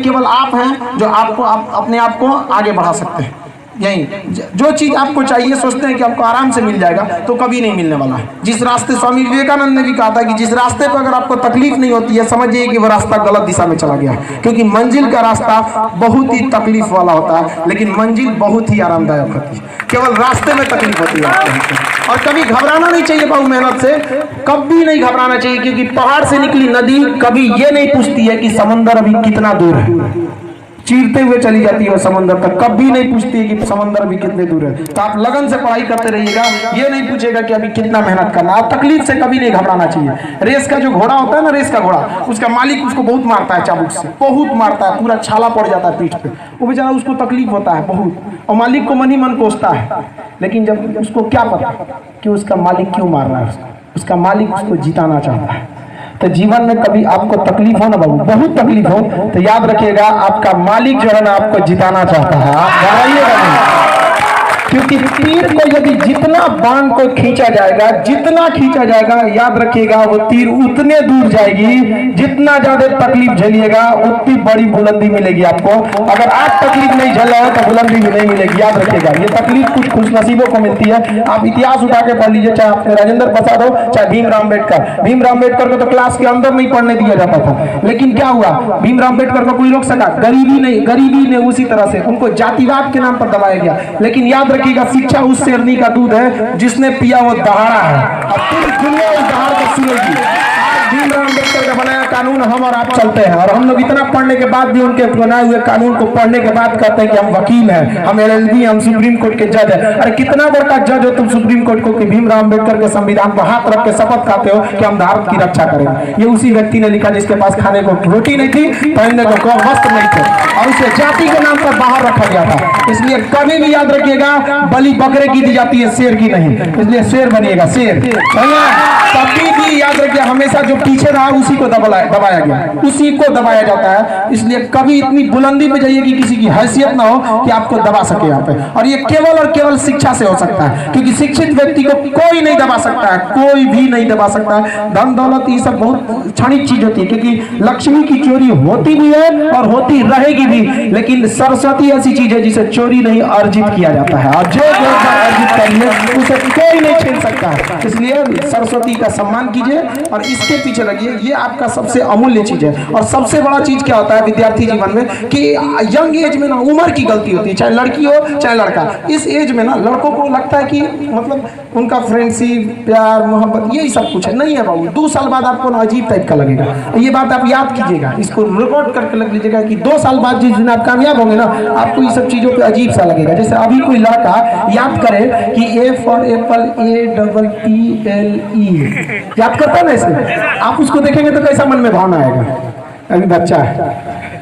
केवल आप हैं जो आपको अपने आप को आगे बढ़ा सकते हैं। यही जो चीज आपको चाहिए सोचते हैं कि आपको आराम से मिल जाएगा, तो कभी नहीं मिलने वाला है। जिस रास्ते स्वामी विवेकानंद ने भी कहा था कि जिस रास्ते पर अगर आपको तकलीफ नहीं होती है, समझिए कि वो रास्ता गलत दिशा में चला गया है। क्योंकि मंजिल का रास्ता बहुत ही तकलीफ वाला होता है, लेकिन मंजिल बहुत ही आरामदायक होती है। केवल रास्ते में तकलीफ होती है। और कभी घबराना नहीं चाहिए बहु मेहनत से, कभी नहीं घबराना चाहिए। क्योंकि पहाड़ से निकली नदी कभी ये नहीं पूछती है कि समंदर अभी कितना दूर है, चीरते हुए चली जाती है समंदर तक। कभी नहीं पूछती है कि समंदर अभी कितने दूर है। तो आप लगन से पढ़ाई करते रहिएगा, ये नहीं पूछेगा कि अभी कितना मेहनत करना। आप तकलीफ से कभी नहीं घबराना चाहिए। रेस का जो घोड़ा होता है ना, रेस का घोड़ा, उसका मालिक उसको बहुत मारता है, चाबुक से बहुत मारता है, पूरा छाला पड़ जाता है पीठ पे। वो बेचारा, उसको तकलीफ होता है बहुत, और मालिक को मन ही मन कोसता है। लेकिन जब उसको क्या पता कि उसका मालिक क्यों मार रहा है, उसका मालिक उसको जिताना चाहता है। तो जीवन में कभी आपको तकलीफ हो ना बाबू, बहुत तकलीफ हो, तो याद रखिएगा आपका मालिक जो है ना आपको जिताना चाहता है। आप घबराइएगा नहीं। क्योंकि तीर को यदि जितना बाण को खींचा जाएगा, जितना खींचा जाएगा, याद रखिएगा वो तीर उतने दूर जाएगी। जितना ज्यादा तकलीफ झेलिएगा उतनी बड़ी बुलंदी मिलेगी आपको। अगर आप तकलीफ नहीं झेल रहे हो तो बुलंदी भी नहीं मिलेगी। याद रखिएगा, ये तकलीफ कुछ खुशनसीबों को मिलती है। आप इतिहास उठा के पढ़ लीजिए, चाहे आपने राजेंद्र प्रसाद हो, चाहे भीमराव अम्बेडकर। भीमराव अम्बेडकर को तो क्लास के अंदर नहीं पढ़ने दिया जाता था, लेकिन क्या हुआ, भीमराव अम्बेडकर को कोई रोक सका? गरीबी ने उसी तरह से उनको जातिवाद के नाम पर दबाया गया। लेकिन याद रखिएगा, शिक्षा उस शेरनी का दूध है जिसने पिया वो दहाड़ा है। अब पूरी दुनिया उस दहाड़ को सुनेगी। भीमराव अम्बेडकर का बनाया कानून हम और आप चलते हैं, और हम लोग इतना पढ़ने के बाद भी उनके बनाए हुए कानून को पढ़ने के बाद कहते हैं कि हम वकील हैं, हम LLB, हम सुप्रीम कोर्ट के जज हैं। अरे कितना बड़का जज हो तुम सुप्रीम कोर्ट को कि भीमराव अम्बेडकर के संविधान को हाथ रख के शपथ खाते हो कि हम भारत की रक्षा करेंगे। ये उसी व्यक्ति ने लिखा जिसके पास खाने को रोटी नहीं थी, पहनने को वस्त्र नहीं थे, और उसे जाति के नाम पर बाहर रखा गया था। इसलिए कभी भी याद रखिएगा, बलि बकरे की दी जाती है, शेर की नहीं। इसलिए शेर बनिएगा, शेर। कभी भी याद रखिए, हमेशा जो पीछे रहा उसी को दबाया गया, उसी को दबाया जाता है। इसलिए कभी इतनी बुलंदी पे जाइए कि किसी की हैसियत ना हो कि आपको दबा सके यहाँ पे। और ये केवल और केवल शिक्षा से हो सकता है, क्योंकि शिक्षित व्यक्ति को कोई नहीं दबा सकता है, कोई भी नहीं दबा सकता है। धन दौलत ये सब बहुत क्षणिक चीज होती है, क्योंकि लक्ष्मी की चोरी होती भी है और होती रहेगी भी, लेकिन सरस्वती ऐसी चीज है जिसे चोरी नहीं अर्जित किया जाता है, और जो अर्जित करिए उसे कोई नहीं छीन सकता। इसलिए सरस्वती का सम्मान कीजिए और इसके पीछे लगिए। ये आपका सबसे अमूल्य चीज है। और सबसे बड़ा चीज क्या होता है विद्यार्थी जीवन में, कि यंग एज में ना उम्र की गलती होती है, चाहे लड़की हो चाहे लड़का। इस एज में ना लड़कों को लगता है कि मतलब उनका फ्रेंडशिप, प्यार, मोहब्बत यही सब कुछ है। नहीं है बाबू, 2 साल बाद आपको ना अजीब टाइप का लगेगा। ये बात आप याद कीजिएगा, इसको रिकॉर्ड करके लग लीजिएगा कि 2 साल बाद जिस दिन आप कामयाब होंगे ना, आपको ये सब चीजों पे अजीब सा लगेगा। जैसे अभी कोई लड़का याद करे कि A फॉर एप्पल, APPLE याद करता है ना, इसमें आप उसको देखेंगे तो कैसा मन में भावना आएगा? अभी बच्चा है,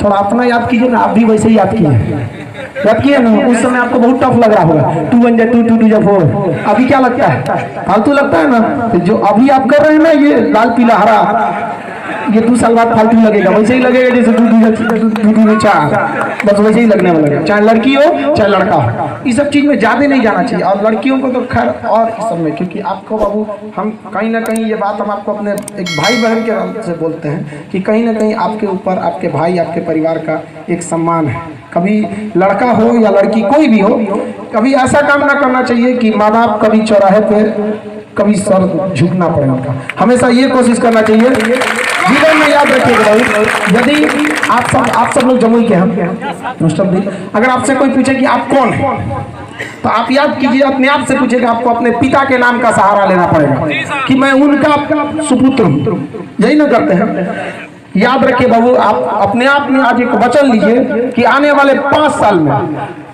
थोड़ा अपना याद कीजिए ना, आप भी वैसे ही याद किए ना। उस समय आपको बहुत टफ लग रहा होगा, 2 1 2 2 2 4। अभी क्या लगता है? फालतू लगता है ना। जो अभी आप कर रहे हैं ना, ये लाल पीला हरा, ये 2 साल बाद फालतू लगेगा। वैसे ही लगेगा जैसे 2 2 4, बस वैसे ही लगने वाला है। चाहे लड़की हो चाहे लड़का हो, इस सब चीज में ज्यादा नहीं जाना चाहिए। और लड़कियों को तो खैर और इस सब में, क्योंकि आपको बाबू हम कहीं ना कहीं ये बात हम आपको अपने एक भाई बहन के नाम से बोलते हैं कि कहीं ना कहीं आपके ऊपर आपके भाई, आपके परिवार का एक सम्मान है। कभी लड़का हो या लड़की कोई भी हो, कभी ऐसा काम ना करना चाहिए कि माँ बाप कभी चौराहे पे कभी सर झुकना पड़े उनका। हमेशा ये कोशिश करना चाहिए जीवन में। याद रखिएगा, यदि आप सब लोग जमुई के हैं, अगर आपसे कोई पूछे कि आप कौन है, तो आप याद कीजिए, अपने आप से पूछेगा, आपको अपने पिता के नाम का सहारा लेना पड़ेगा कि मैं उनका सुपुत्र हूँ। यही ना करते हैं। याद रखिए बाबू, आप अपने आप में आज एक वचन लीजिए कि आने वाले 5 साल में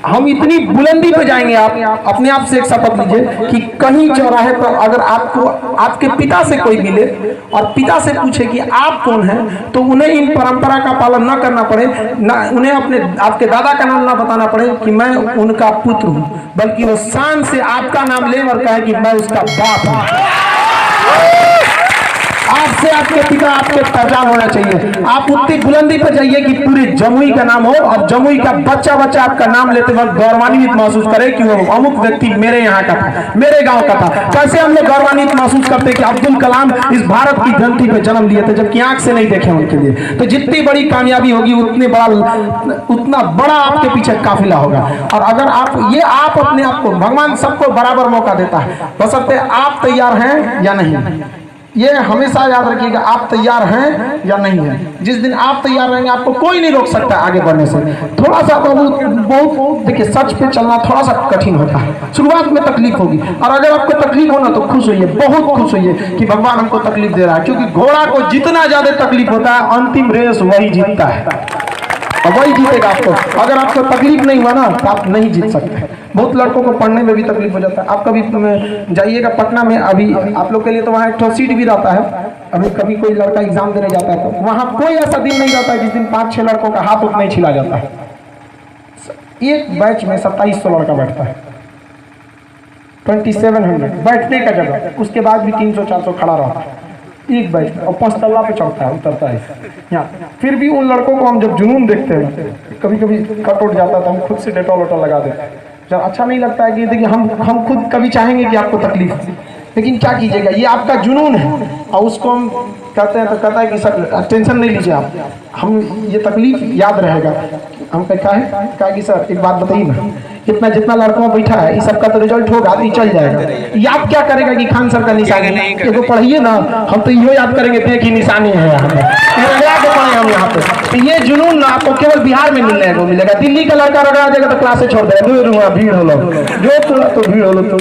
हम इतनी बुलंदी पे जाएंगे। आप अपने आप से एक शपथ लीजिए कि कहीं चौराहे पर अगर आपको आपके पिता से कोई मिले और पिता से पूछे कि आप कौन हैं, तो उन्हें इन परंपरा का पालन न करना पड़े, ना उन्हें आपके दादा का नाम ना बताना पड़े कि मैं उनका पुत्र हूँ, बल्कि वो शान से आपका नाम ले और कहे कि मैं उसका बाप हूँ। आप से आपके पिता आपके पहचान होना चाहिए। आप उतनी बुलंदी पर जाइए कि पूरे जमुई का नाम हो और जमुई का बच्चा बच्चा आपका नाम लेते वक्त गौरवान्वित महसूस करे कि वो अमुक व्यक्ति मेरे यहाँ का था, मेरे गांव का था। कैसे हम लोग गौरवान्वित महसूस करते कि अब्दुल कलाम इस भारत की धरती पे जन्म लिए थे, जबकि आंख से नहीं देखे उनके लिए। तो जितनी बड़ी कामयाबी होगी उतना बड़ा आपके पीछे काफिला होगा। और अगर आप अपने आप को, भगवान सबको बराबर मौका देता है, बशर्ते आप तैयार हैं या नहीं। ये हमेशा याद रखिएगा, आप तैयार हैं या नहीं है। जिस दिन आप तैयार रहेंगे आपको कोई नहीं रोक सकता आगे बढ़ने से। थोड़ा सा बहुत देखिए, सच पे चलना थोड़ा सा कठिन होता है, शुरुआत में तकलीफ होगी। और अगर आपको तकलीफ हो ना तो खुश होइए, बहुत खुश होइए कि भगवान हमको तकलीफ दे रहा है, क्योंकि घोड़ा को जितना ज्यादा तकलीफ होता है अंतिम रेस वही जीतता है और वही जीतेगा आपको। अगर आपको तकलीफ नहीं हुआ ना तो आप नहीं जीत सकते। बहुत लड़कों को पढ़ने में भी तकलीफ हो जाता है। आप कभी जाइएगा पटना में, अभी आप लोग के लिए तो वहाँ एक सीट भी रहता है। अभी कभी कोई लड़का एग्जाम देने जाता है तो वहाँ कोई ऐसा दिन नहीं रहता है जिस दिन 5-6 लड़कों का हाथ उठ नहीं छिला जाता है। एक बैच में 2700 लड़का बैठता है, 2700 बैठने का जगह, उसके बाद भी 300-400 खड़ा रहता है एक बैच में, और 5 तल्ला पे चढ़ता है, उतरता है यहाँ। फिर भी उन लड़कों को हम जब जुनून देखते हैं, कभी कभी कट उठ जाता है तो हम खुद से डेटॉल वेटॉल लगा देते हैं। जब अच्छा नहीं लगता है कि देखिए हम खुद कभी चाहेंगे कि आपको तकलीफ, लेकिन क्या कीजिएगा, ये आपका जुनून है और उसको हम कहते हैं तो कहता है कि सर टेंशन नहीं लीजिए आप, हम ये तकलीफ याद रहेगा। हम कहा कि सर एक बात बताइए ना, इतना जितना लड़कों बैठा है इस सबका तो रिजल्ट होगा, ये चल जाएगा, याद क्या करेगा कि खान सर का निशानी है, पढ़िए ना, हम तो ये याद करेंगे देखिए निशानी है यहाँ पे, हम यहाँ पे। तो ये जुनून ना आपको केवल बिहार में मिलने को मिलेगा। दिल्ली का लड़का रगड़ा जाएगा तो क्लासे छोड़ देगा, भीड़ हो लो जो तो भीड़ हो लो तो।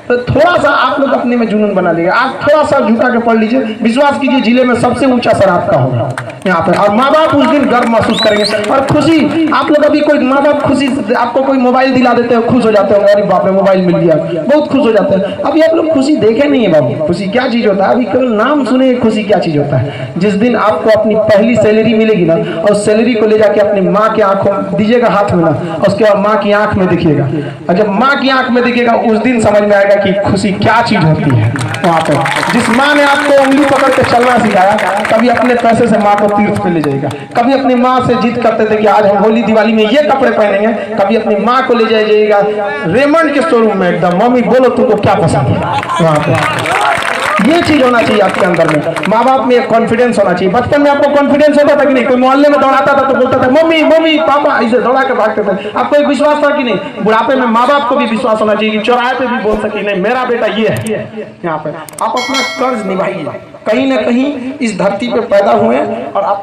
तो थोड़ा सा आप लोग अपने में जुनून बना लीजिए, आप थोड़ा सा झुका के पढ़ लीजिए, विश्वास कीजिए जिले में सबसे ऊंचा सर आपका होगा यहाँ पे। और माँ बाप उस दिन गर्व महसूस करेंगे और खुशी। आप लोग अभी कोई माँ बाप खुशी, आपको कोई मोबाइल दिला देते हो, खुश हो जाते हो, अरे बाप रे मोबाइल मिल गया, बहुत खुश हो जाते हैं। अभी आप लोग खुशी देखे नहीं है बाबू, खुशी क्या चीज होता है, अभी केवल नाम सुने खुशी क्या चीज होता है। जिस दिन आपको अपनी पहली सैलरी मिलेगी ना, और सैलरी को ले जाके अपनी माँ के आंखों दीजिएगा हाथ में ना, और उसके बाद माँ की आंख में दिखिएगा, और जब माँ की आंख में दिखेगा उस दिन समझ में आएगा कि खुशी क्या चीज होती है। वहाँ पे जिस माँ ने आपको उंगली पकड़ के चलना सिखाया, कभी अपने पैसे से माँ को तीर्थ पे ले जाएगा, कभी अपनी माँ से जिद करते थे कि आज हम होली दिवाली में ये कपड़े पहनेंगे, कभी अपनी माँ को ले जाइएगा रेमंड के शोरूम में एकदम, मम्मी बोलो तुमको क्या पसंद है। वहाँ पे ये चीज होना चाहिए आपके अंदर में, माँ बाप में एक कॉन्फिडेंस होना चाहिए। बचपन में आपको कॉन्फिडेंस होता था कि नहीं, कोई मोहल्ले में दौड़ाता था तो बोलता था मम्मी मम्मी पापा, ऐसे दौड़ा के भागते थे, आपको एक विश्वास था कि नहीं। बुढ़ापे में माँ बाप को भी विश्वास होना चाहिए कि चौराहे पे भी बोल सके नहीं मेरा बेटा ये है। यहाँ पे आप अपना कर्ज निभाइए, कहीं ना कहीं इस धरती पे पैदा हुए और आप